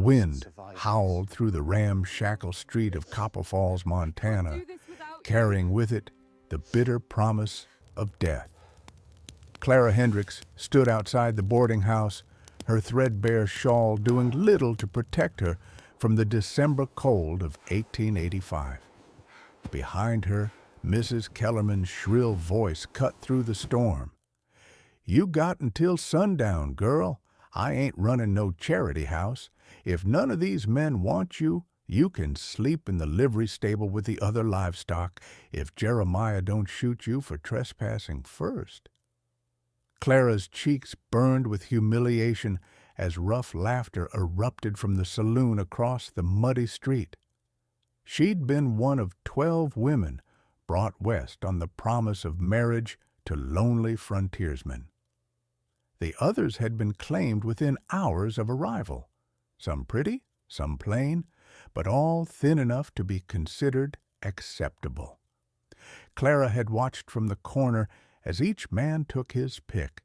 wind howled through the ramshackle street of Copper Falls, Montana, carrying with it the bitter promise of death. Clara Hendricks stood outside the boarding house, her threadbare shawl doing little to protect her from the December cold of 1885. Behind her, Mrs. Kellerman's shrill voice cut through the storm. "You got until sundown, girl. I ain't running no charity house. If none of these men want you, you can sleep in the livery stable with the other livestock if Jeremiah don't shoot you for trespassing first." Clara's cheeks burned with humiliation as rough laughter erupted from the saloon across the muddy street. She'd been one of 12 women brought west on the promise of marriage to lonely frontiersmen. The others had been claimed within hours of arrival, some pretty, some plain, but all thin enough to be considered acceptable. Clara had watched from the corner as each man took his pick,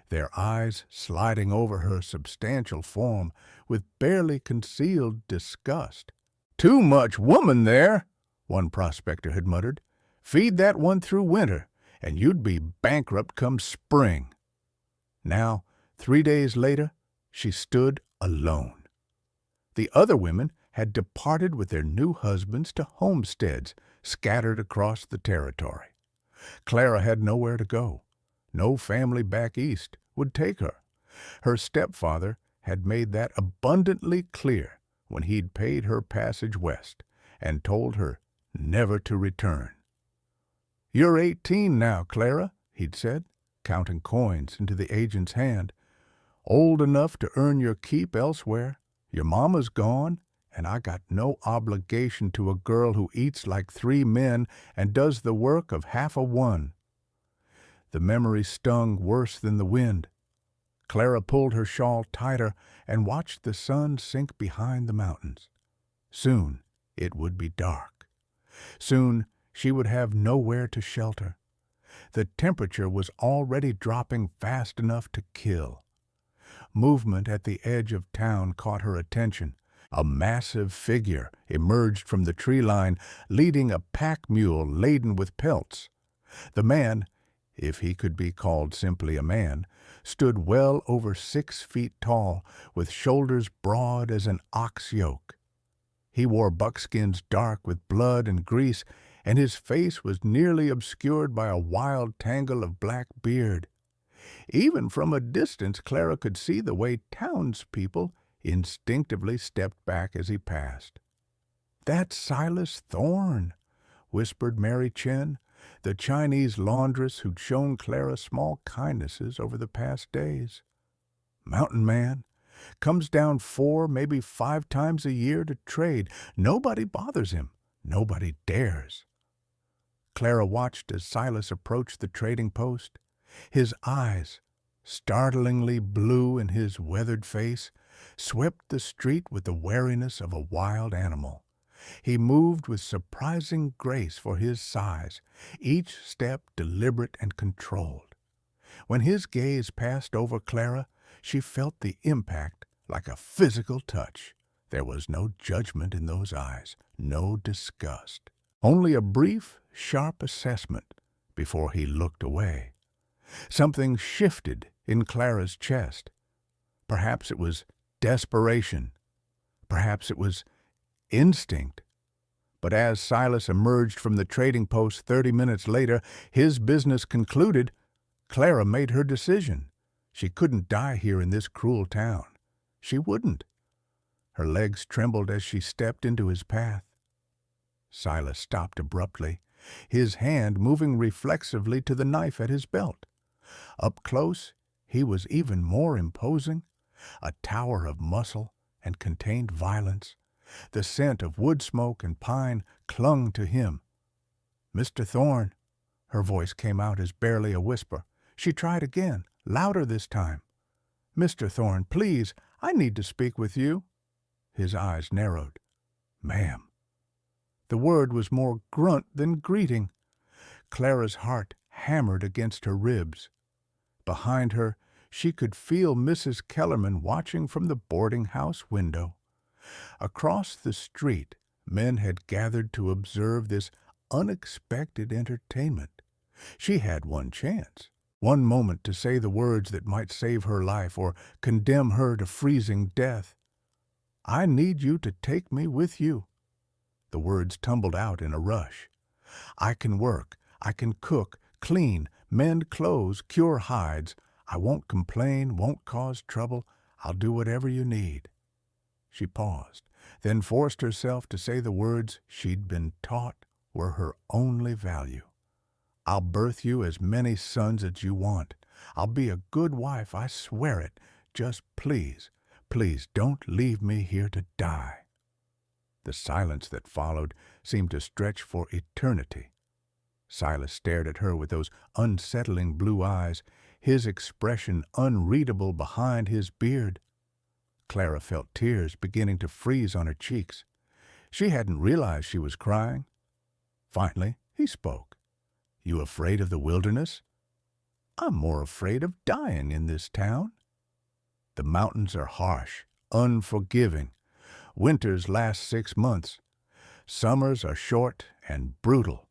their eyes sliding over her substantial form with barely concealed disgust. "Too much woman there," one prospector had muttered. "Feed that one through winter, and you'd be bankrupt come spring." Now, 3 days later, she stood alone. The other women had departed with their new husbands to homesteads scattered across the territory. Clara had nowhere to go. No family back east would take her. Her stepfather had made that abundantly clear when he'd paid her passage west and told her never to return. "You're 18 now, Clara," he'd said, counting coins into the agent's hand. "Old enough to earn your keep elsewhere. Your mama's gone, and I got no obligation to a girl who eats like 3 men and does the work of half a one." The memory stung worse than the wind. Clara pulled her shawl tighter and watched the sun sink behind the mountains. Soon it would be dark. Soon she would have nowhere to shelter. The temperature was already dropping fast enough to kill. Movement at the edge of town caught her attention. A massive figure emerged from the tree line, leading a pack mule laden with pelts. The man, if he could be called simply a man, stood well over 6 feet tall, with shoulders broad as an ox yoke. He wore buckskins dark with blood and grease, and his face was nearly obscured by a wild tangle of black beard. Even from a distance, Clara could see the way townspeople instinctively stepped back as he passed. "That's Silas Thorne," whispered Mary Chen, the Chinese laundress who'd shown Clara small kindnesses over the past days. "Mountain man. Comes down 4, maybe 5 times a year to trade. Nobody bothers him. Nobody dares." Clara watched as Silas approached the trading post. His eyes, startlingly blue in his weathered face, swept the street with the wariness of a wild animal. He moved with surprising grace for his size, each step deliberate and controlled. When his gaze passed over Clara, she felt the impact like a physical touch. There was no judgment in those eyes, no disgust. Only a brief, sharp assessment before he looked away. Something shifted in Clara's chest. Perhaps it was desperation. Perhaps it was instinct. But as Silas emerged from the trading post 30 minutes later, his business concluded, Clara made her decision. She couldn't die here in this cruel town. She wouldn't. Her legs trembled as she stepped into his path. Silas stopped abruptly, his hand moving reflexively to the knife at his belt. Up close, he was even more imposing, a tower of muscle and contained violence. The scent of wood smoke and pine clung to him. "Mr. Thorne," her voice came out as barely a whisper. She tried again, louder this time. "Mr. Thorne, please, I need to speak with you." His eyes narrowed. "Ma'am." The word was more grunt than greeting. Clara's heart hammered against her ribs. Behind her, she could feel Mrs. Kellerman watching from the boarding-house window. Across the street, men had gathered to observe this unexpected entertainment. She had one chance, one moment to say the words that might save her life or condemn her to freezing death. "I need you to take me with you." The words tumbled out in a rush. "I can work, I can cook, clean, mend clothes, cure hides. I won't complain, won't cause trouble. I'll do whatever you need." She paused, then forced herself to say the words she'd been taught were her only value. "I'll birth you as many sons as you want. I'll be a good wife, I swear it. Just please, please don't leave me here to die." The silence that followed seemed to stretch for eternity. Silas stared at her with those unsettling blue eyes, his expression unreadable behind his beard. Clara felt tears beginning to freeze on her cheeks. She hadn't realized she was crying. Finally, he spoke. "You afraid of the wilderness?" "I'm more afraid of dying in this town." "The mountains are harsh, unforgiving. Winters last 6 months. Summers are short and brutal.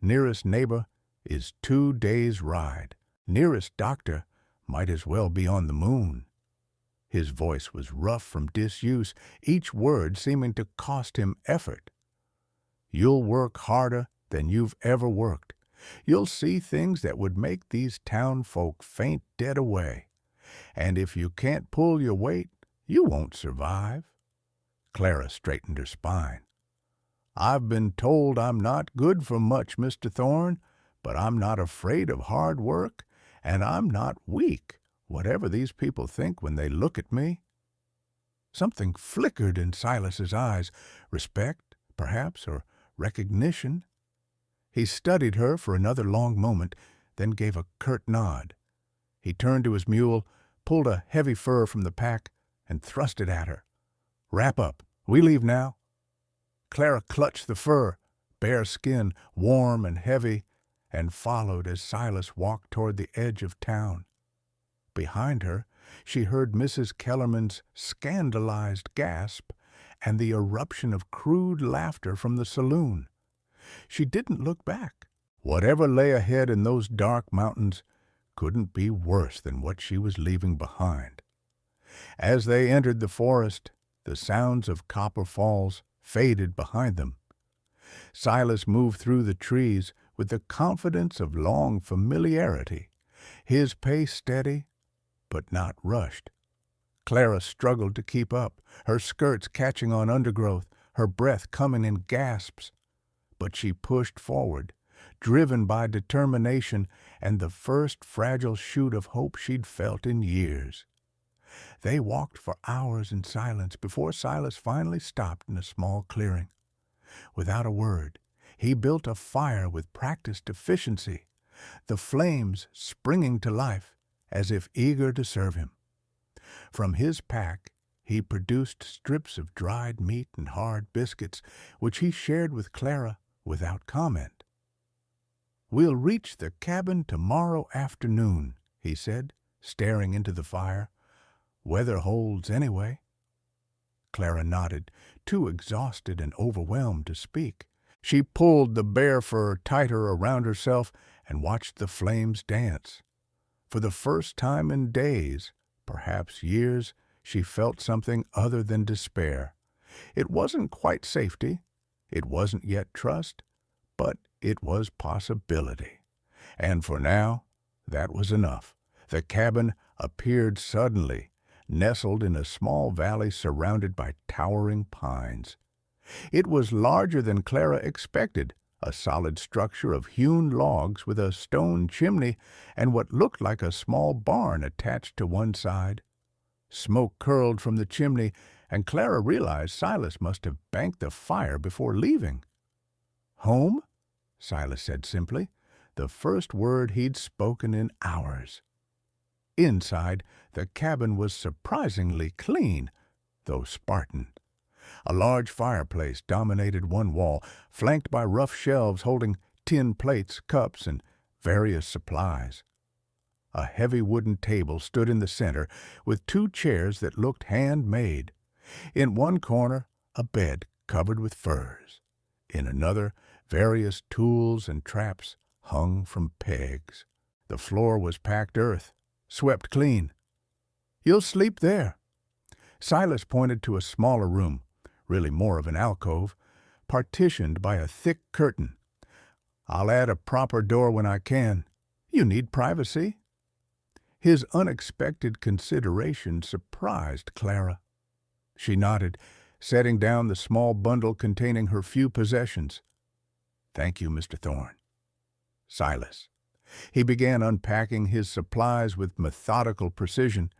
Nearest neighbor is 2 days' ride. Nearest doctor might as well be on the moon." His voice was rough from disuse, each word seeming to cost him effort. "You'll work harder than you've ever worked. You'll see things that would make these town folk faint dead away. And if you can't pull your weight, you won't survive." Clara straightened her spine. "I've been told I'm not good for much, Mr. Thorne, but I'm not afraid of hard work, and I'm not weak, whatever these people think when they look at me." Something flickered in Silas's eyes, respect, perhaps, or recognition. He studied her for another long moment, then gave a curt nod. He turned to his mule, pulled a heavy fur from the pack, and thrust it at her. "Wrap up. We leave now." Clara clutched the fur, bare skin, warm and heavy, and followed as Silas walked toward the edge of town. Behind her, she heard Mrs. Kellerman's scandalized gasp and the eruption of crude laughter from the saloon. She didn't look back. Whatever lay ahead in those dark mountains couldn't be worse than what she was leaving behind. As they entered the forest, the sounds of Copper Falls faded behind them. Silas moved through the trees with the confidence of long familiarity, his pace steady, but not rushed. Clara struggled to keep up, her skirts catching on undergrowth, her breath coming in gasps. But she pushed forward, driven by determination and the first fragile shoot of hope she'd felt in years. They walked for hours in silence before Silas finally stopped in a small clearing. Without a word, he built a fire with practiced efficiency, the flames springing to life as if eager to serve him. From his pack, he produced strips of dried meat and hard biscuits, which he shared with Clara without comment. "We'll reach the cabin tomorrow afternoon," he said, staring into the fire. "Weather holds anyway." Clara nodded, too exhausted and overwhelmed to speak. She pulled the bear fur tighter around herself and watched the flames dance. For the first time in days, perhaps years, she felt something other than despair. It wasn't quite safety, it wasn't yet trust, but it was possibility. And for now, that was enough. The cabin appeared suddenly, nestled in a small valley surrounded by towering pines. It was larger than Clara expected, a solid structure of hewn logs with a stone chimney and what looked like a small barn attached to one side. Smoke curled from the chimney, and Clara realized Silas must have banked the fire before leaving. "Home?" Silas said simply, the first word he'd spoken in hours. Inside, the cabin was surprisingly clean, though Spartan. A large fireplace dominated one wall, flanked by rough shelves holding tin plates, cups, and various supplies. A heavy wooden table stood in the center, with 2 chairs that looked handmade. In one corner, a bed covered with furs. In another, various tools and traps hung from pegs. The floor was packed earth, swept clean. "You'll sleep there." Silas pointed to a smaller room, really more of an alcove, partitioned by a thick curtain. "I'll add a proper door when I can. You need privacy." His unexpected consideration surprised Clara. She nodded, setting down the small bundle containing her few possessions. "Thank you, Mr. Thorne." Silas. He began unpacking his supplies with methodical precision.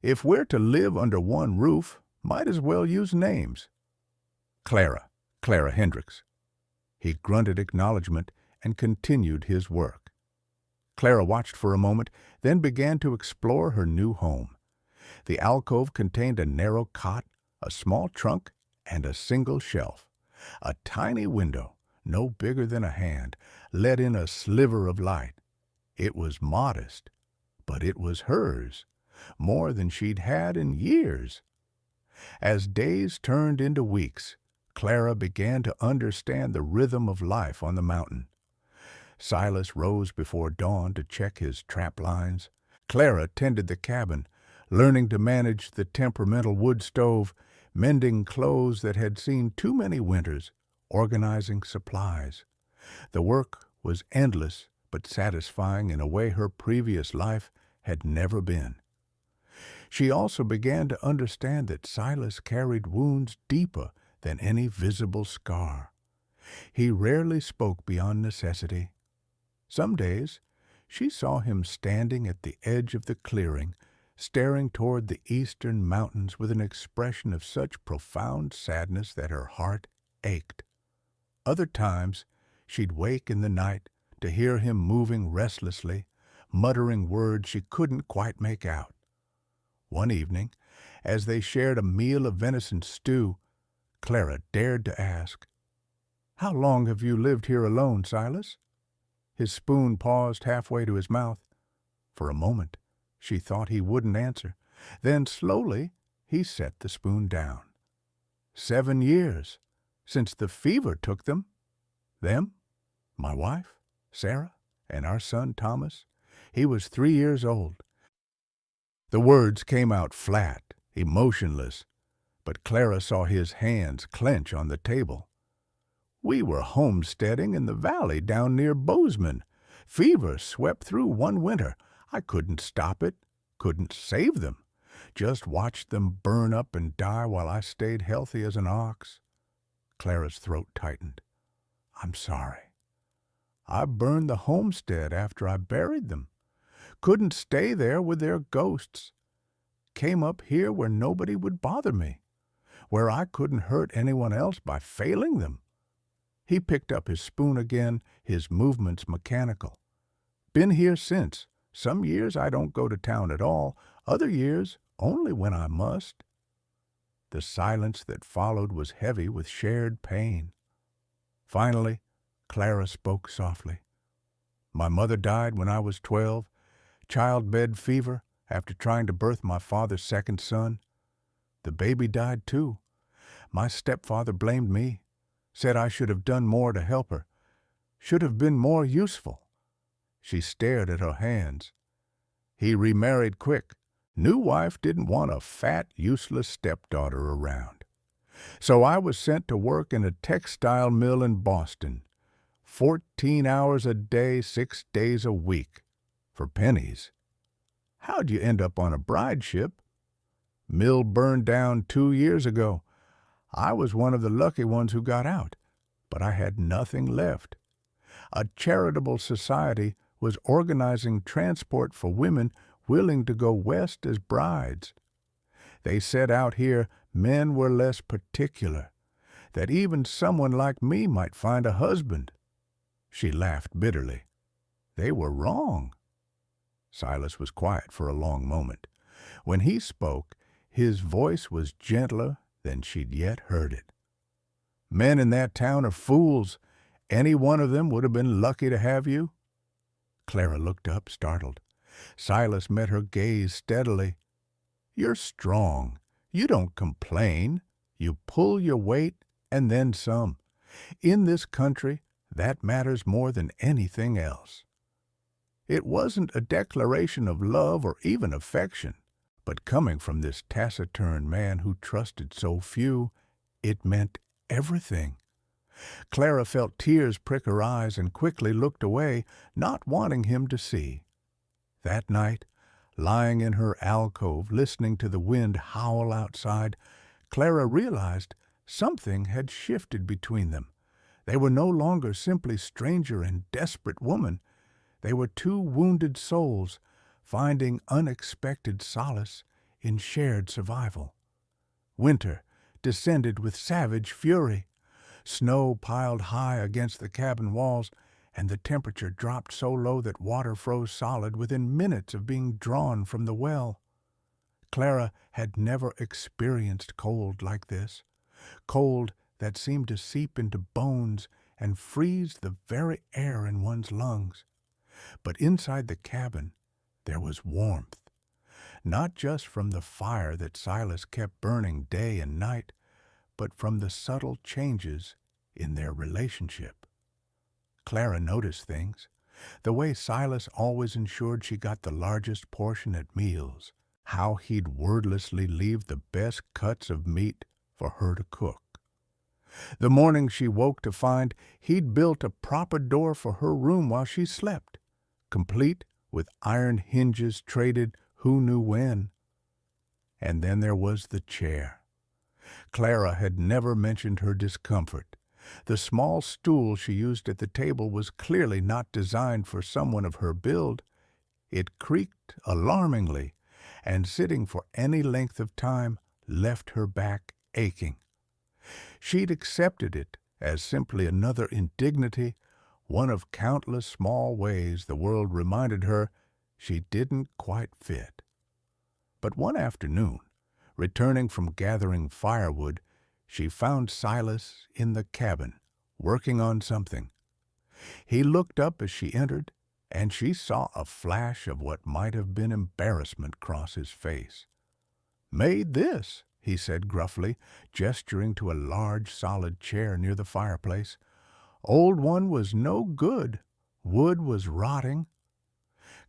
"If we're to live under one roof, might as well use names." Clara Hendricks." He grunted acknowledgment and continued his work. Clara watched for a moment, then began to explore her new home. The alcove contained a narrow cot, a small trunk, and a single shelf. A tiny window, no bigger than a hand, let in a sliver of light. It was modest, but it was hers, more than she'd had in years. As days turned into weeks, Clara began to understand the rhythm of life on the mountain. Silas rose before dawn to check his trap lines. Clara tended the cabin, learning to manage the temperamental wood stove, mending clothes that had seen too many winters, organizing supplies. The work was endless but satisfying in a way her previous life had never been. She also began to understand that Silas carried wounds deeper than any visible scar. He rarely spoke beyond necessity. Some days she saw him standing at the edge of the clearing, staring toward the eastern mountains with an expression of such profound sadness that her heart ached. Other times she'd wake in the night to hear him moving restlessly, muttering words she couldn't quite make out. One evening, as they shared a meal of venison stew, Clara dared to ask, "How long have you lived here alone, Silas?" His spoon paused halfway to his mouth. For a moment, she thought he wouldn't answer. Then slowly he set the spoon down. 7 years, since the fever took them. Them, my wife, Sarah, and our son Thomas. He was 3 years old. The words came out flat, emotionless, but Clara saw his hands clench on the table. "We were homesteading in the valley down near Bozeman. Fever swept through one winter. I couldn't stop it, couldn't save them. Just watched them burn up and die while I stayed healthy as an ox." Clara's throat tightened. "I'm sorry. I burned the homestead after I buried them. Couldn't stay there with their ghosts. Came up here where nobody would bother me, where I couldn't hurt anyone else by failing them." He picked up his spoon again, his movements mechanical. "Been here since. Some years I don't go to town at all, other years only when I must." The silence that followed was heavy with shared pain. Finally, Clara spoke softly. "My mother died when I was 12, childbed fever, after trying to birth my father's second son. The baby died too. My stepfather blamed me, said I should have done more to help her, should have been more useful." She stared at her hands. "He remarried quick. New wife didn't want a fat, useless stepdaughter around. So I was sent to work in a textile mill in Boston, 14 hours a day, 6 days a week, for pennies. How'd you end up on a bride ship? Mill burned down 2 years ago. I was one of the lucky ones who got out, but I had nothing left. A charitable society was organizing transport for women willing to go west as brides. They said out here men were less particular, that even someone like me might find a husband." She laughed bitterly. "They were wrong." Silas was quiet for a long moment. When he spoke, his voice was gentler than she'd yet heard it. "Men in that town are fools. Any one of them would have been lucky to have you." Clara looked up, startled. Silas met her gaze steadily. "You're strong. You don't complain. You pull your weight and then some. In this country, that matters more than anything else. It wasn't a declaration of love or even affection, but coming from this taciturn man who trusted so few, it meant everything. Clara felt tears prick her eyes and quickly looked away, not wanting him to see. That night, lying in her alcove, listening to the wind howl outside, Clara realized something had shifted between them. They were no longer simply stranger and desperate woman. They were two wounded souls, finding unexpected solace in shared survival. Winter descended with savage fury. Snow piled high against the cabin walls, and the temperature dropped so low that water froze solid within minutes of being drawn from the well. Clara had never experienced cold like this, cold that seemed to seep into bones and freeze the very air in one's lungs. But inside the cabin, there was warmth, not just from the fire that Silas kept burning day and night, but from the subtle changes in their relationship. Clara noticed things, the way Silas always ensured she got the largest portion at meals, how he'd wordlessly leave the best cuts of meat for her to cook. The morning she woke to find he'd built a proper door for her room while she slept, complete with iron hinges traded who knew when. And then there was the chair. Clara had never mentioned her discomfort. The small stool she used at the table was clearly not designed for someone of her build. It creaked alarmingly, and sitting for any length of time left her back aching. She'd accepted it as simply another indignity, one of countless small ways the world reminded her she didn't quite fit. But one afternoon, returning from gathering firewood, she found Silas in the cabin, working on something. He looked up as she entered, and she saw a flash of what might have been embarrassment cross his face. "Made this," he said gruffly, gesturing to a large, solid chair near the fireplace. "Old one was no good. Wood was rotting."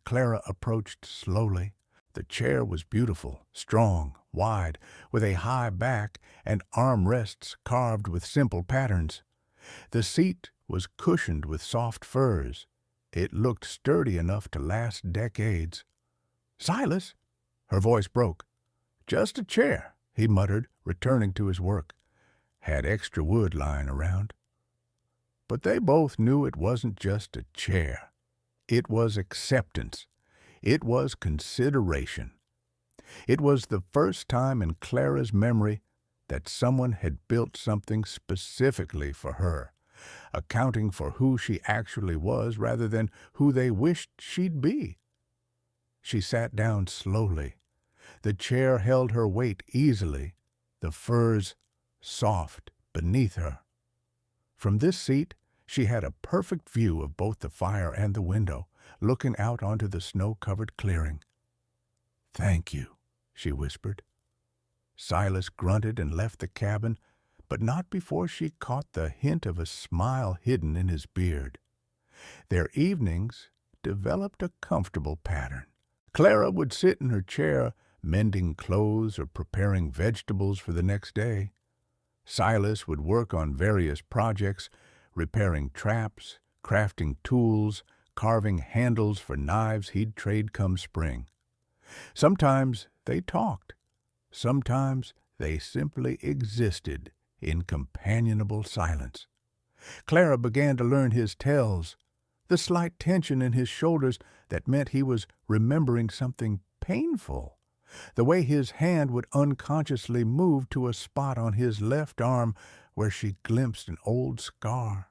Clara approached slowly. The chair was beautiful, strong, wide, with a high back and armrests carved with simple patterns. The seat was cushioned with soft furs. It looked sturdy enough to last decades. "Silas!" Her voice broke. "Just a chair," he muttered, returning to his work. Had extra wood lying around. But they both knew it wasn't just a chair. It was acceptance. It was consideration. It was the first time in Clara's memory that someone had built something specifically for her, accounting for who she actually was rather than who they wished she'd be. She sat down slowly. The chair held her weight easily, the furs soft beneath her. From this seat, she had a perfect view of both the fire and the window, looking out onto the snow-covered clearing. "Thank you," she whispered. Silas grunted and left the cabin, but not before she caught the hint of a smile hidden in his beard. Their evenings developed a comfortable pattern. Clara would sit in her chair, mending clothes or preparing vegetables for the next day. Silas would work on various projects, repairing traps, crafting tools, carving handles for knives he'd trade come spring. Sometimes they talked. Sometimes they simply existed in companionable silence. Clara began to learn his tells, the slight tension in his shoulders that meant he was remembering something painful, the way his hand would unconsciously move to a spot on his left arm where she glimpsed an old scar,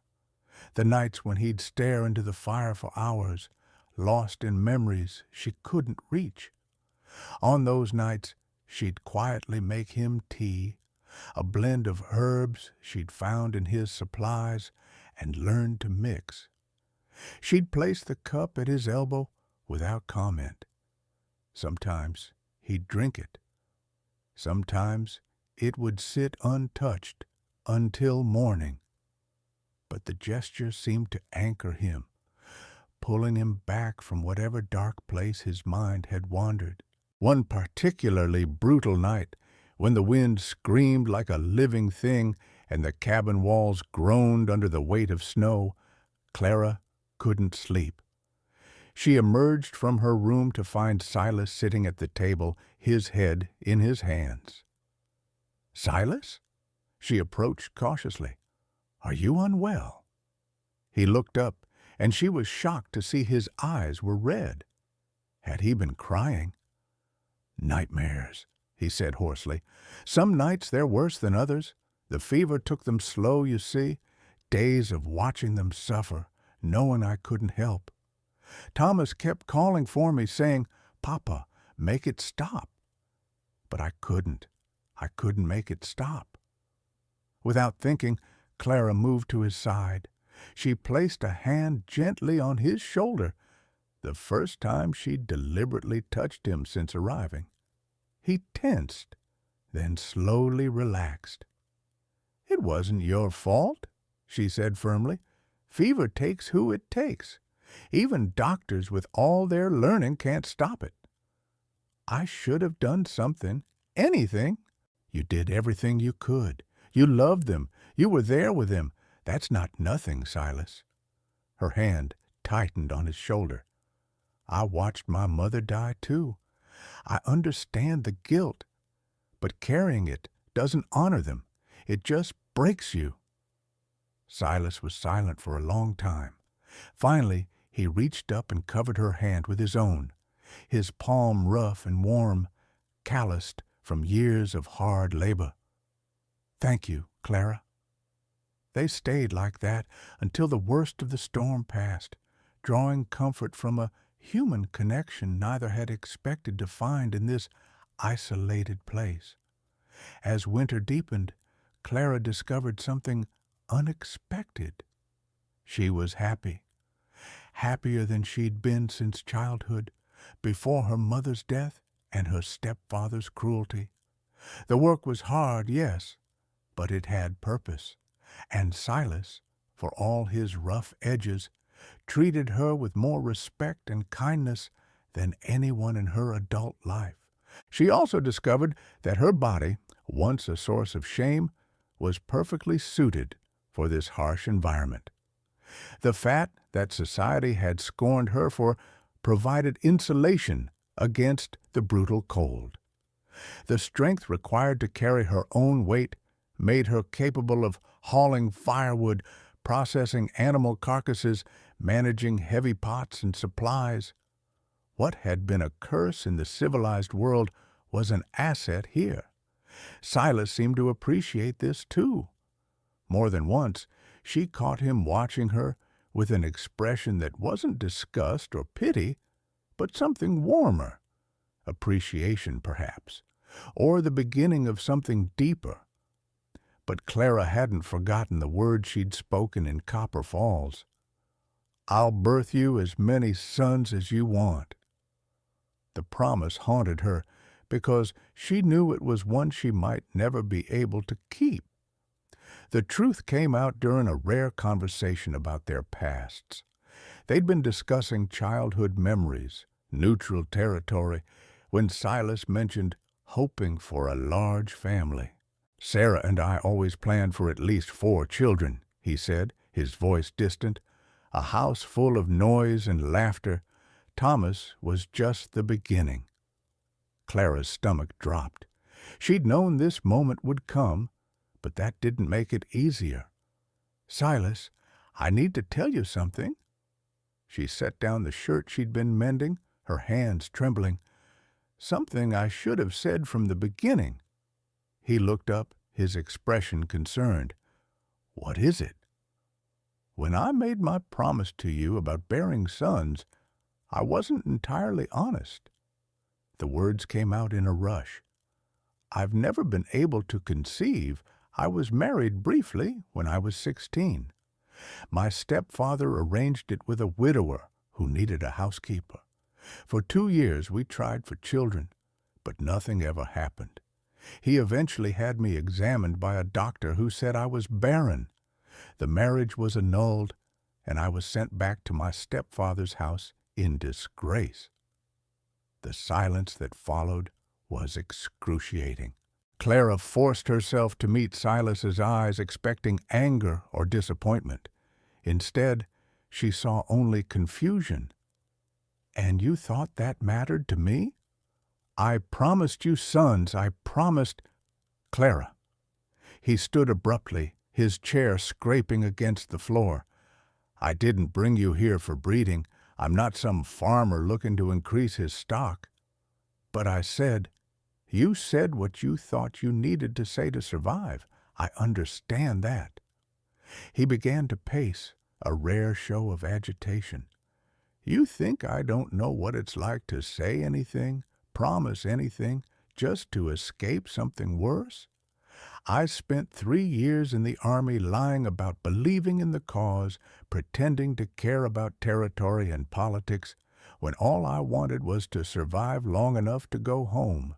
the nights when he'd stare into the fire for hours, lost in memories she couldn't reach. On those nights, she'd quietly make him tea, a blend of herbs she'd found in his supplies and learned to mix. She'd place the cup at his elbow without comment. Sometimes he'd drink it. Sometimes it would sit untouched until morning, but the gesture seemed to anchor him, pulling him back from whatever dark place his mind had wandered. One particularly brutal night, when the wind screamed like a living thing and the cabin walls groaned under the weight of snow, Clara couldn't sleep. She emerged from her room to find Silas sitting at the table, his head in his hands. "Silas?" She approached cautiously. "Are you unwell?" He looked up, and she was shocked to see his eyes were red. Had he been crying? "Nightmares," he said hoarsely. "Some nights they're worse than others. The fever took them slow, you see. Days of watching them suffer, knowing I couldn't help. Thomas kept calling for me, saying, 'Papa, make it stop.' But I couldn't. I couldn't make it stop." Without thinking, Clara moved to his side. She placed a hand gently on his shoulder, the first time she'd deliberately touched him since arriving. He tensed, then slowly relaxed. "It wasn't your fault," she said firmly. "Fever takes who it takes. Even doctors with all their learning can't stop it. I should have done something, anything. You did everything you could. You loved them. You were there with them. That's not nothing, Silas." Her hand tightened on his shoulder. "I watched my mother die, too. I understand the guilt, but carrying it doesn't honor them. It just breaks you." Silas was silent for a long time. Finally, he reached up and covered her hand with his own, his palm rough and warm, calloused from years of hard labor. "Thank you, Clara." They stayed like that until the worst of the storm passed, drawing comfort from a human connection neither had expected to find in this isolated place. As winter deepened, Clara discovered something unexpected. She was happy, happier than she'd been since childhood, before her mother's death and her stepfather's cruelty. The work was hard, yes, but it had purpose, and Silas, for all his rough edges, treated her with more respect and kindness than anyone in her adult life. She also discovered that her body, once a source of shame, was perfectly suited for this harsh environment. The fat that society had scorned her for provided insulation against the brutal cold. The strength required to carry her own weight made her capable of hauling firewood, processing animal carcasses, managing heavy pots and supplies. What had been a curse in the civilized world was an asset here. Silas seemed to appreciate this too. More than once, she caught him watching her with an expression that wasn't disgust or pity, but something warmer, appreciation perhaps, or the beginning of something deeper. But Clara hadn't forgotten the words she'd spoken in Copper Falls. "I'll birth you as many sons as you want." The promise haunted her because she knew it was one she might never be able to keep. The truth came out during a rare conversation about their pasts. They'd been discussing childhood memories, neutral territory, when Silas mentioned hoping for a large family. "Sarah and I always planned for at least 4 children," he said, his voice distant. "A house full of noise and laughter. Thomas was just the beginning." Clara's stomach dropped. She'd known this moment would come, but that didn't make it easier. "Silas, I need to tell you something." She set down the shirt she'd been mending, her hands trembling. "Something I should have said from the beginning." He looked up, his expression concerned. "What is it?" "When I made my promise to you about bearing sons, I wasn't entirely honest." The words came out in a rush. "I've never been able to conceive. I was married briefly when I was 16. My stepfather arranged it with a widower who needed a housekeeper. For 2 years we tried for children, but nothing ever happened. He eventually had me examined by a doctor who said I was barren. The marriage was annulled, and I was sent back to my stepfather's house in disgrace. The silence that followed was excruciating. Clara forced herself to meet Silas's eyes, expecting anger or disappointment. Instead, she saw only confusion. "And you thought that mattered to me? I promised you sons, I promised—" "Clara." He stood abruptly, his chair scraping against the floor. "I didn't bring you here for breeding. I'm not some farmer looking to increase his stock. But I said, you said what you thought you needed to say to survive. I understand that." He began to pace, a rare show of agitation. "You think I don't know what it's like to say anything, promise anything, just to escape something worse? I spent 3 years in the Army lying about believing in the cause, pretending to care about territory and politics, when all I wanted was to survive long enough to go home."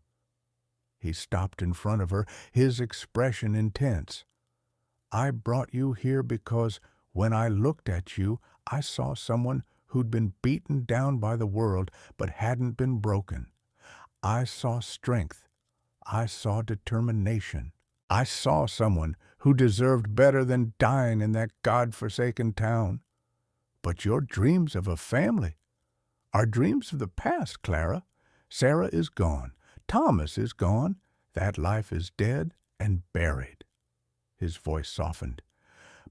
He stopped in front of her, his expression intense. "I brought you here because when I looked at you, I saw someone who'd been beaten down by the world but hadn't been broken. I saw strength. I saw determination. I saw someone who deserved better than dying in that God-forsaken town. But your dreams of a family are dreams of the past, Clara. Sarah is gone. Thomas is gone. That life is dead and buried." His voice softened.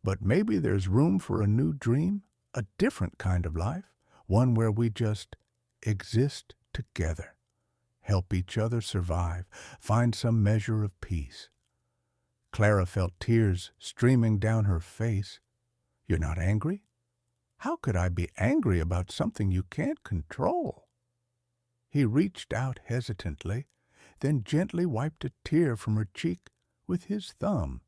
"But maybe there's room for a new dream, a different kind of life, one where we just exist together, help each other survive, find some measure of peace." Clara felt tears streaming down her face. "You're not angry?" "How could I be angry about something you can't control?" He reached out hesitantly, then gently wiped a tear from her cheek with his thumb.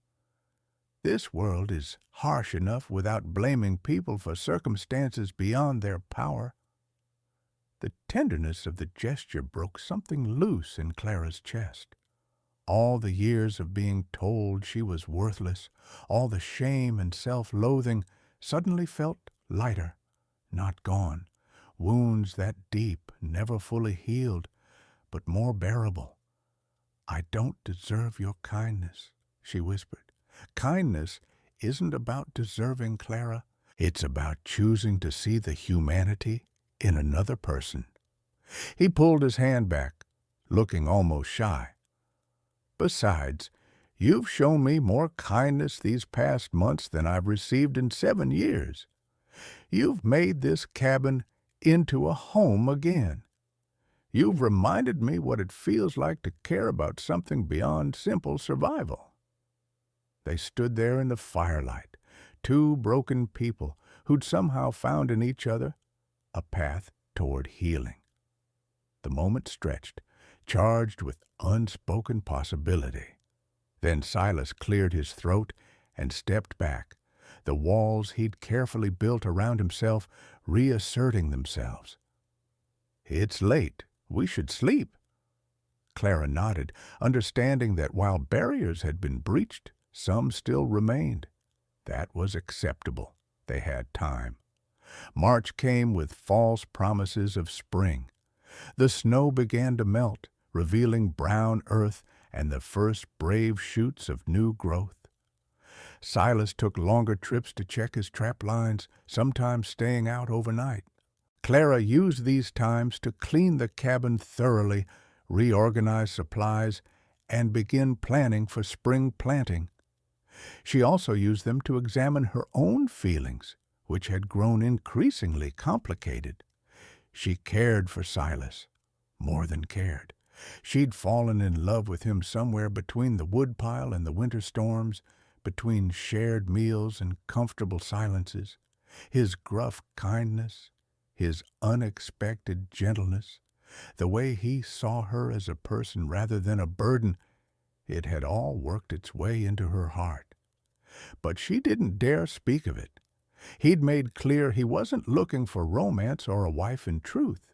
"This world is harsh enough without blaming people for circumstances beyond their power." The tenderness of the gesture broke something loose in Clara's chest. All the years of being told she was worthless, all the shame and self-loathing suddenly felt lighter, not gone. Wounds that deep, never fully healed, but more bearable. "I don't deserve your kindness," she whispered. "Kindness isn't about deserving, Clara. It's about choosing to see the humanity in another person." He pulled his hand back, looking almost shy. "Besides, you've shown me more kindness these past months than I've received in 7 years. You've made this cabin into a home again. You've reminded me what it feels like to care about something beyond simple survival." They stood there in the firelight, two broken people who'd somehow found in each other a path toward healing. The moment stretched, charged with unspoken possibility. Then Silas cleared his throat and stepped back, the walls he'd carefully built around himself reasserting themselves. "It's late. We should sleep." Clara nodded, understanding that while barriers had been breached, some still remained. That was acceptable. They had time. March came with false promises of spring. The snow began to melt, revealing brown earth and the first brave shoots of new growth. Silas took longer trips to check his trap lines, sometimes staying out overnight. Clara used these times to clean the cabin thoroughly, reorganize supplies, and begin planning for spring planting. She also used them to examine her own feelings, which had grown increasingly complicated. She cared for Silas, more than cared. She'd fallen in love with him somewhere between the woodpile and the winter storms, between shared meals and comfortable silences. His gruff kindness, his unexpected gentleness, the way he saw her as a person rather than a burden, it had all worked its way into her heart. But she didn't dare speak of it. He'd made clear he wasn't looking for romance or a wife in truth.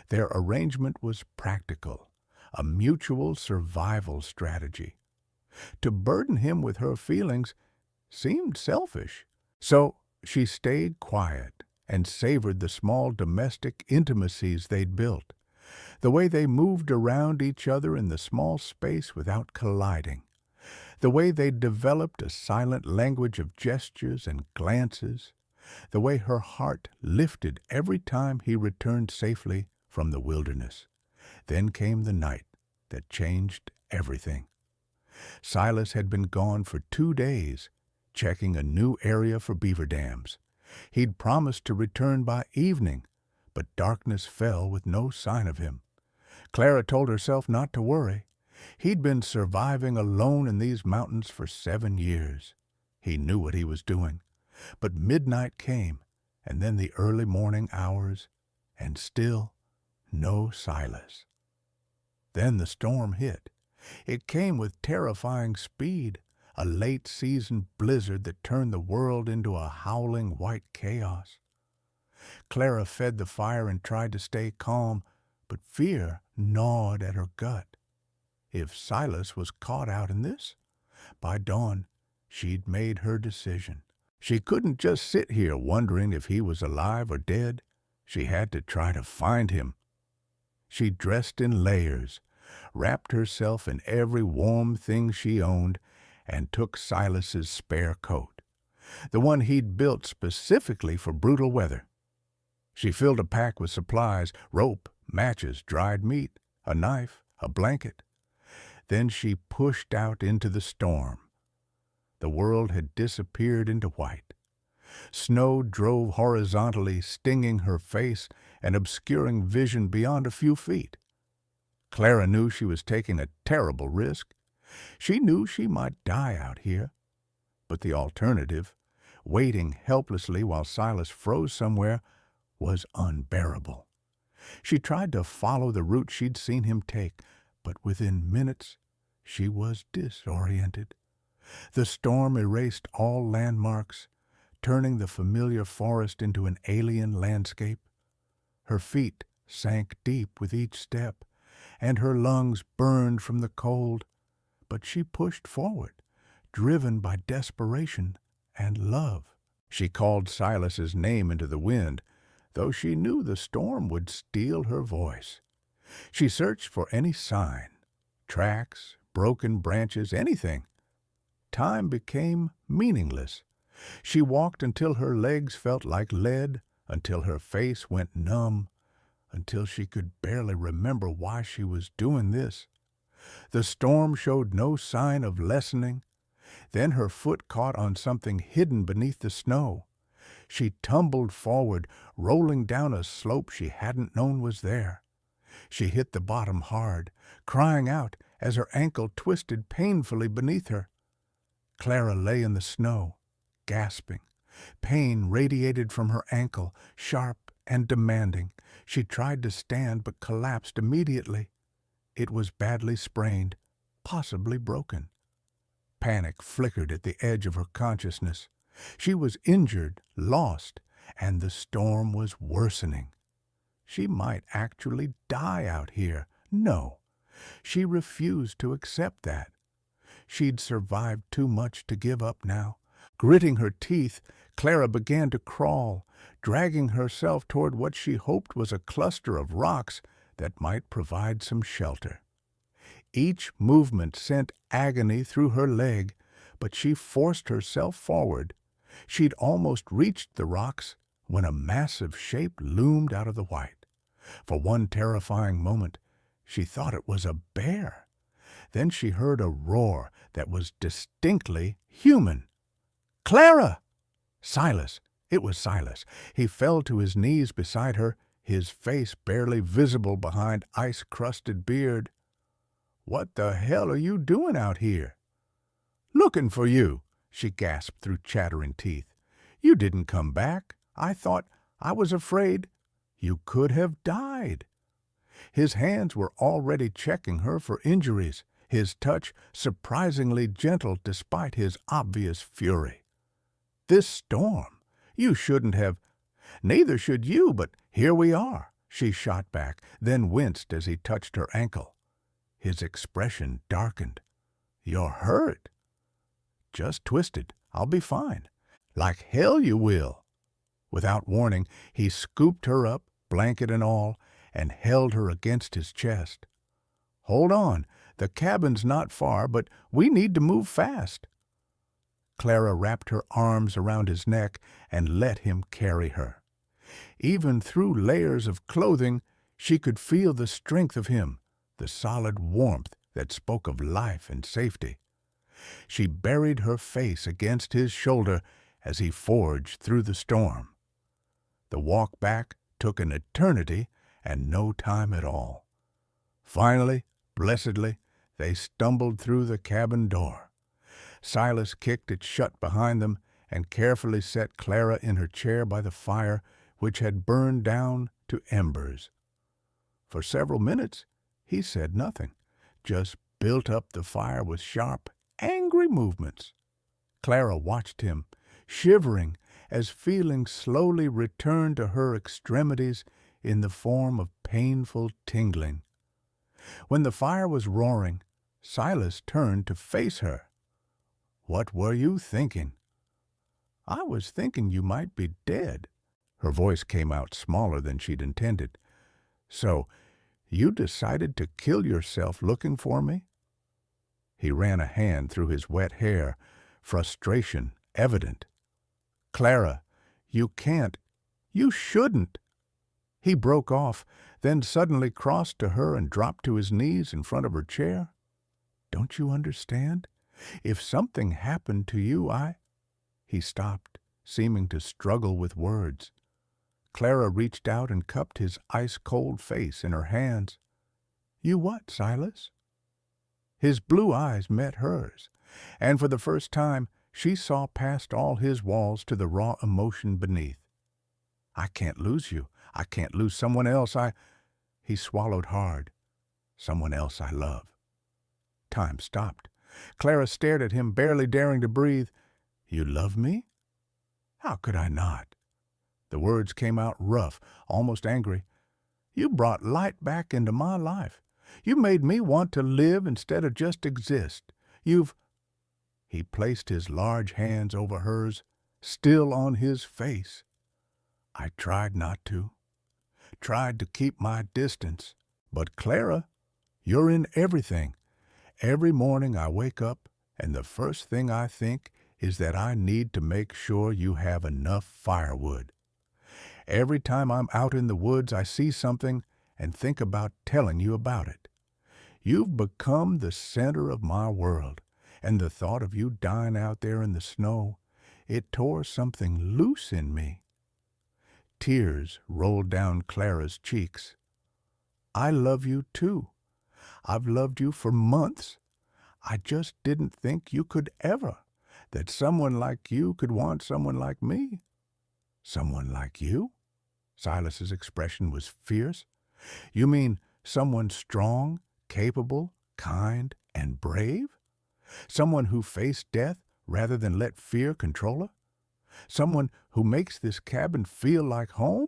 Their arrangement was practical, a mutual survival strategy. To burden him with her feelings seemed selfish. So she stayed quiet and savored the small domestic intimacies they'd built, the way they moved around each other in the small space without colliding, the way they developed a silent language of gestures and glances, the way her heart lifted every time he returned safely from the wilderness. Then came the night that changed everything. Silas had been gone for 2 days, checking a new area for beaver dams. He'd promised to return by evening, but darkness fell with no sign of him. Clara told herself not to worry. He'd been surviving alone in these mountains for 7 years. He knew what he was doing. But midnight came, and then the early morning hours, and still no Silas. Then the storm hit. It came with terrifying speed, a late-season blizzard that turned the world into a howling white chaos. Clara fed the fire and tried to stay calm, but fear gnawed at her gut. If Silas was caught out in this, by dawn she'd made her decision. She couldn't just sit here wondering if he was alive or dead. She had to try to find him. She dressed in layers, wrapped herself in every warm thing she owned, and took Silas's spare coat, the one he'd built specifically for brutal weather. She filled a pack with supplies, rope, matches, dried meat, a knife, a blanket. Then she pushed out into the storm. The world had disappeared into white. Snow drove horizontally, stinging her face and obscuring vision beyond a few feet. Clara knew she was taking a terrible risk. She knew she might die out here. But the alternative, waiting helplessly while Silas froze somewhere, was unbearable. She tried to follow the route she'd seen him take, but within minutes she was disoriented. The storm erased all landmarks, turning the familiar forest into an alien landscape. Her feet sank deep with each step, and her lungs burned from the cold, but she pushed forward, driven by desperation and love. She called Silas's name into the wind, though she knew the storm would steal her voice. She searched for any sign, tracks, broken branches, anything. Time became meaningless. She walked until her legs felt like lead, until her face went numb, until she could barely remember why she was doing this. The storm showed no sign of lessening. Then her foot caught on something hidden beneath the snow. She tumbled forward, rolling down a slope she hadn't known was there. She hit the bottom hard, crying out as her ankle twisted painfully beneath her. Clara lay in the snow, gasping. Pain radiated from her ankle, sharp and demanding. She tried to stand but collapsed immediately. It was badly sprained, possibly broken. Panic flickered at the edge of her consciousness. She was injured, lost, and the storm was worsening. She might actually die out here. No, she refused to accept that. She'd survived too much to give up now. Gritting her teeth, Clara began to crawl, dragging herself toward what she hoped was a cluster of rocks that might provide some shelter. Each movement sent agony through her leg, but she forced herself forward. She'd almost reached the rocks when a massive shape loomed out of the white. For one terrifying moment, she thought it was a bear. Then she heard a roar that was distinctly human. "Clara!" Silas. It was Silas. He fell to his knees beside her, his face barely visible behind ice-crusted beard. "What the hell are you doing out here?" "Looking for you," she gasped through chattering teeth. "You didn't come back. I was afraid you could have died." His hands were already checking her for injuries, his touch surprisingly gentle despite his obvious fury. "This storm. You shouldn't have—" "Neither should you, but here we are," she shot back, then winced as he touched her ankle. His expression darkened. "You're hurt." "Just twisted. I'll be fine." "Like hell you will." Without warning, he scooped her up, blanket and all, and held her against his chest. "Hold on. The cabin's not far, but we need to move fast." Clara wrapped her arms around his neck and let him carry her. Even through layers of clothing, she could feel the strength of him, the solid warmth that spoke of life and safety. She buried her face against his shoulder as he forged through the storm. The walk back took an eternity and no time at all. Finally, blessedly, they stumbled through the cabin door. Silas kicked it shut behind them and carefully set Clara in her chair by the fire, which had burned down to embers. For several minutes he said nothing, just built up the fire with sharp, angry movements. Clara watched him, shivering as feelings slowly returned to her extremities in the form of painful tingling. When the fire was roaring, Silas turned to face her. "What were you thinking?" "I was thinking you might be dead." Her voice came out smaller than she'd intended. "So, you decided to kill yourself looking for me?" He ran a hand through his wet hair, frustration evident. "Clara, you can't. You shouldn't." He broke off, then suddenly crossed to her and dropped to his knees in front of her chair. "Don't you understand? If something happened to you, He stopped, seeming to struggle with words. Clara reached out and cupped his ice-cold face in her hands. "You what, Silas?" His blue eyes met hers, and for the first time she saw past all his walls to the raw emotion beneath. "I can't lose you. I can't lose someone else He swallowed hard. "Someone else I love." Time stopped. Clara stared at him, barely daring to breathe. "You love me?" "How could I not?" The words came out rough, almost angry. "You brought light back into my life. You made me want to live instead of just exist. He placed his large hands over hers, still on his face. I tried not to. Tried to keep my distance. But Clara, you're in everything. Every morning I wake up, and the first thing I think is that I need to make sure you have enough firewood. Every time I'm out in the woods, I see something and think about telling you about it. You've become the center of my world, and the thought of you dying out there in the snow, it tore something loose in me." Tears rolled down Clara's cheeks. "I love you too. I've loved you for months. I just didn't think you could ever, that someone like you could want someone like me." "Someone like you?" Silas's expression was fierce. "You mean someone strong, capable, kind, and brave? Someone who faced death rather than let fear control her? Someone who makes this cabin feel like home?"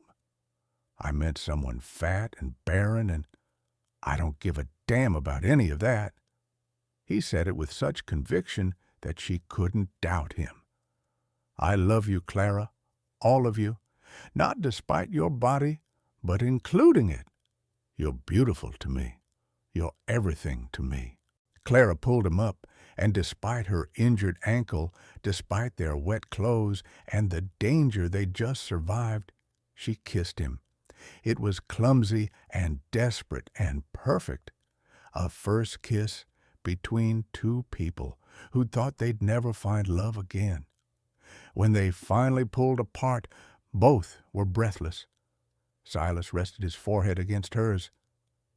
"I meant someone fat and barren, and I don't give a damn about any of that." He said it with such conviction that she couldn't doubt him. "I love you, Clara, all of you, not despite your body, but including it. You're beautiful to me. You're everything to me." Clara pulled him up, and despite her injured ankle, despite their wet clothes and the danger they'd just survived, she kissed him. It was clumsy and desperate and perfect. A first kiss between two people who thought they'd never find love again. When they finally pulled apart, both were breathless. Silas rested his forehead against hers.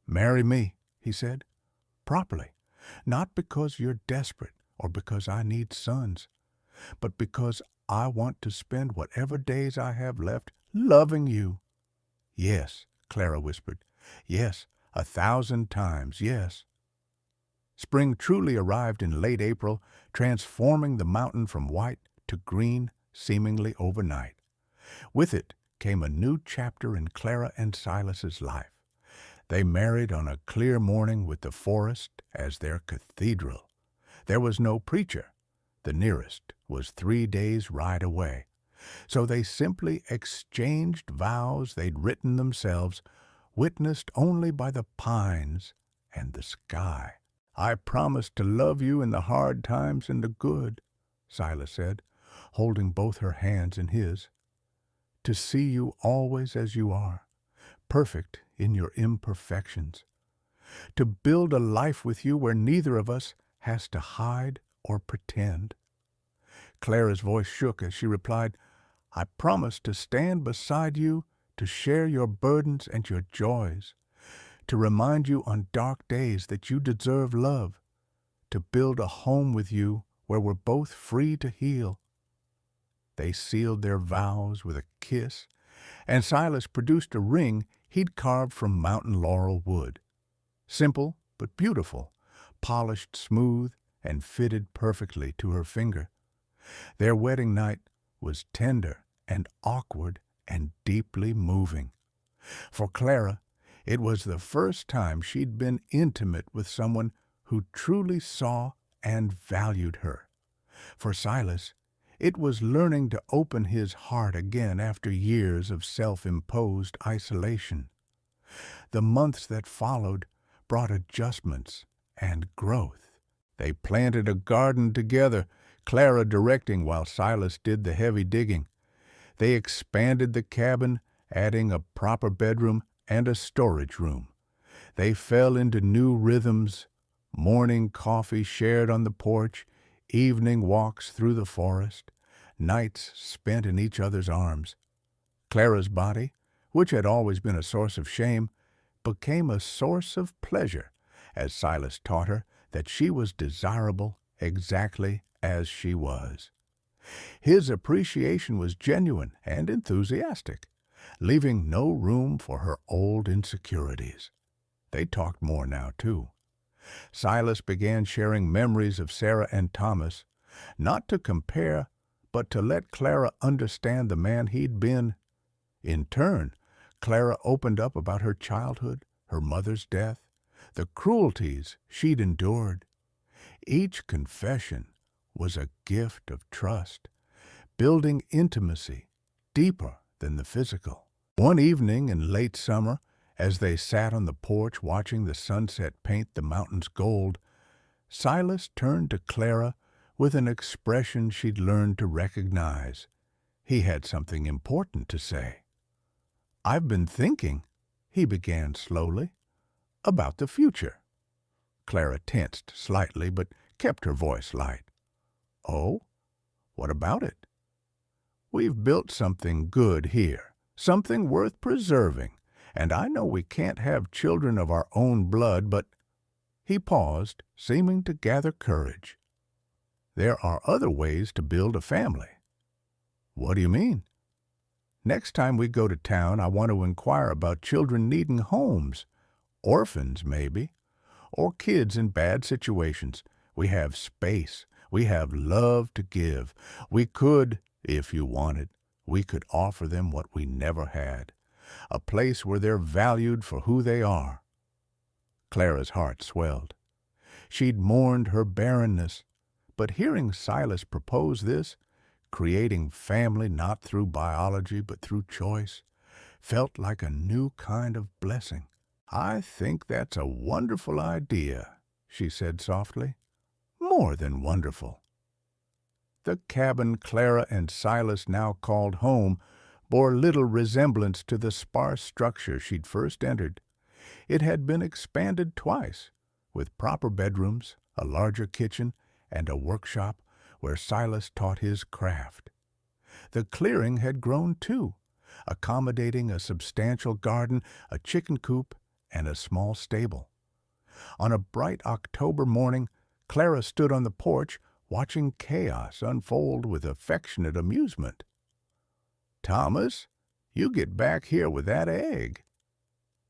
"Marry me," he said, "properly. Not because you're desperate or because I need sons, but because I want to spend whatever days I have left loving you." "Yes," Clara whispered. "Yes, 1,000 times, yes." Spring truly arrived in late April, transforming the mountain from white to green seemingly overnight. With it came a new chapter in Clara and Silas's life. They married on a clear morning with the forest as their cathedral. There was no preacher. The nearest was 3 days' ride away. So they simply exchanged vows they'd written themselves, witnessed only by the pines and the sky. "I promise to love you in the hard times and the good," Silas said, holding both her hands in his. "To see you always as you are, perfect in your imperfections. To build a life with you where neither of us has to hide or pretend." Clara's voice shook as she replied, "I promise to stand beside you, to share your burdens and your joys, to remind you on dark days that you deserve love, to build a home with you where we're both free to heal." They sealed their vows with a kiss, and Silas produced a ring he'd carved from mountain laurel wood. Simple but beautiful, polished smooth and fitted perfectly to her finger. Their wedding night was tender and awkward and deeply moving. For Clara, it was the first time she'd been intimate with someone who truly saw and valued her. For Silas, it was learning to open his heart again after years of self-imposed isolation. The months that followed brought adjustments and growth. They planted a garden together, Clara directing while Silas did the heavy digging. They expanded the cabin, adding a proper bedroom and a storage room. They fell into new rhythms, morning coffee shared on the porch, evening walks through the forest, nights spent in each other's arms. Clara's body, which had always been a source of shame, became a source of pleasure as Silas taught her that she was desirable exactly as she was. His appreciation was genuine and enthusiastic, leaving no room for her old insecurities. They talked more now, too. Silas began sharing memories of Sarah and Thomas, not to compare, but to let Clara understand the man he'd been. In turn, Clara opened up about her childhood, her mother's death, the cruelties she'd endured. Each confession was a gift of trust, building intimacy deeper than the physical. One evening in late summer, as they sat on the porch watching the sunset paint the mountains gold, Silas turned to Clara with an expression she'd learned to recognize. He had something important to say. "I've been thinking," he began slowly, "about the future." Clara tensed slightly, but kept her voice light. "Oh? What about it?" "We've built something good here, something worth preserving, and I know we can't have children of our own blood, but—" He paused, seeming to gather courage. "There are other ways to build a family." "What do you mean?" "Next time we go to town, I want to inquire about children needing homes. Orphans, maybe. Or kids in bad situations. We have space. We have love to give. We could, if you wanted, we could offer them what we never had. A place where they're valued for who they are." Clara's heart swelled. She'd mourned her barrenness, but hearing Silas propose this, creating family not through biology but through choice, felt like a new kind of blessing. "I think that's a wonderful idea," she said softly. "More than wonderful." The cabin Clara and Silas now called home bore little resemblance to the sparse structure she'd first entered. It had been expanded twice, with proper bedrooms, a larger kitchen, and a workshop where Silas taught his craft. The clearing had grown too, accommodating a substantial garden, a chicken coop, and a small stable. On a bright October morning, Clara stood on the porch, watching chaos unfold with affectionate amusement. "Thomas, you get back here with that egg."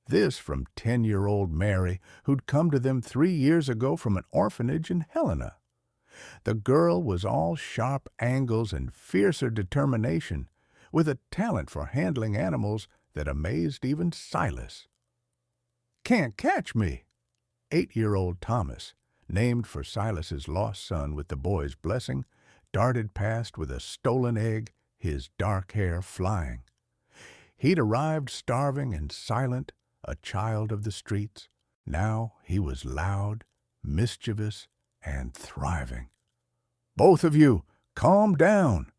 This from 10-year-old Mary, who'd come to them 3 years ago from an orphanage in Helena. The girl was all sharp angles and fiercer determination, with a talent for handling animals that amazed even Silas. Can't catch me. 8-year-old Thomas, named for Silas's lost son with the boy's blessing, darted past with a stolen egg, his dark hair flying. He'd arrived starving and silent, a child of the streets. Now he was loud, mischievous, and thriving. Both of you, calm down.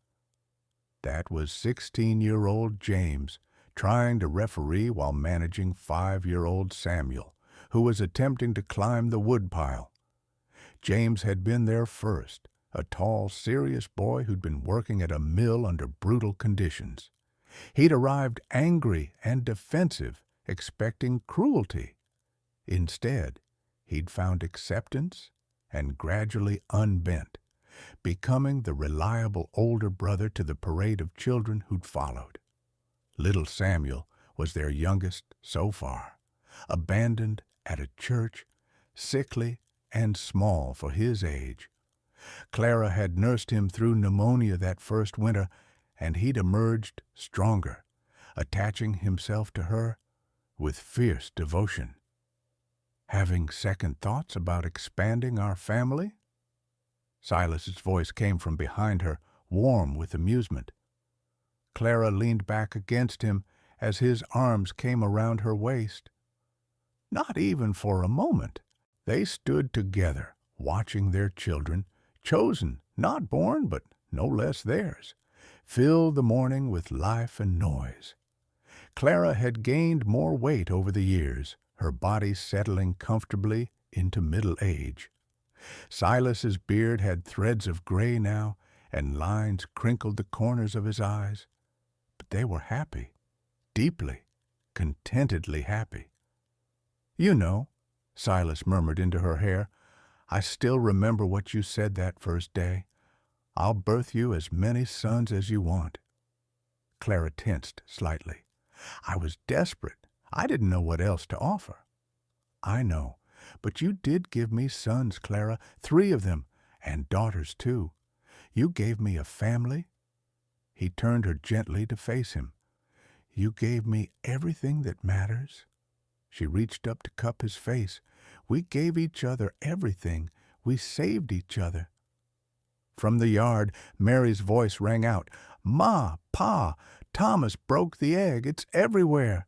That was 16-year-old James, trying to referee while managing 5-year-old Samuel, who was attempting to climb the woodpile. James had been there first, a tall, serious boy who'd been working at a mill under brutal conditions. He'd arrived angry and defensive, expecting cruelty. Instead, he'd found acceptance and gradually unbent, becoming the reliable older brother to the parade of children who'd followed. Little Samuel was their youngest so far, abandoned at a church, sickly and small for his age. Clara had nursed him through pneumonia that first winter, and he'd emerged stronger, attaching himself to her with fierce devotion. Having second thoughts about expanding our family? Silas's voice came from behind her, warm with amusement. Clara leaned back against him as his arms came around her waist. Not even for a moment. They stood together, watching their children, chosen, not born, but no less theirs, fill the morning with life and noise. Clara had gained more weight over the years, her body settling comfortably into middle age. Silas's beard had threads of gray now, and lines crinkled the corners of his eyes. But they were happy, deeply, contentedly happy. "You know," Silas murmured into her hair, "I still remember what you said that first day. I'll birth you as many sons as you want." Clara tensed slightly. "I was desperate. I didn't know what else to offer." "I know, but you did give me sons, Clara, 3 of them, and daughters too. You gave me a family." He turned her gently to face him. "You gave me everything that matters." She reached up to cup his face. "We gave each other everything. We saved each other." From the yard, Mary's voice rang out, "Ma, Pa, Thomas broke the egg. It's everywhere."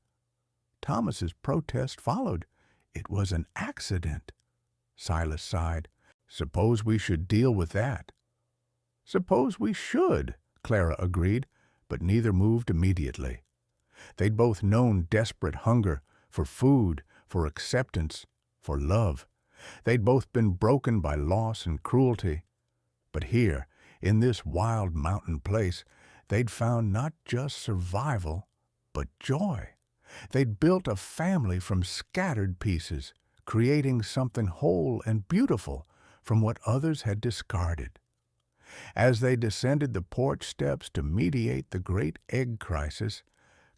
Thomas's protest followed. "It was an accident." Silas sighed. "Suppose we should deal with that." "Suppose we should," Clara agreed, but neither moved immediately. They'd both known desperate hunger for food, for acceptance, for love. They'd both been broken by loss and cruelty. But here, in this wild mountain place, they'd found not just survival, but joy. They'd built a family from scattered pieces, creating something whole and beautiful from what others had discarded. As they descended the porch steps to mediate the great egg crisis,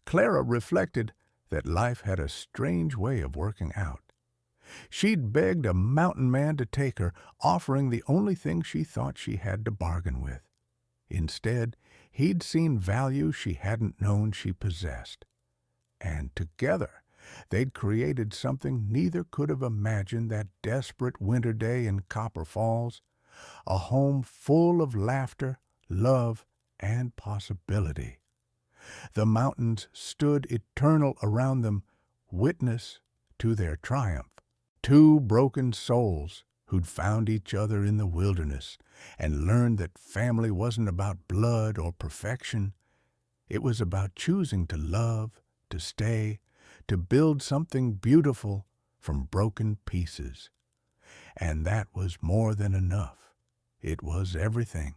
Clara reflected that life had a strange way of working out. She'd begged a mountain man to take her, offering the only thing she thought she had to bargain with. Instead, he'd seen value she hadn't known she possessed. And together, they'd created something neither could have imagined that desperate winter day in Copper Falls, a home full of laughter, love, and possibility. The mountains stood eternal around them, witness to their triumph. 2 broken souls who'd found each other in the wilderness and learned that family wasn't about blood or perfection. It was about choosing to love, to stay, to build something beautiful from broken pieces. And that was more than enough. It was everything.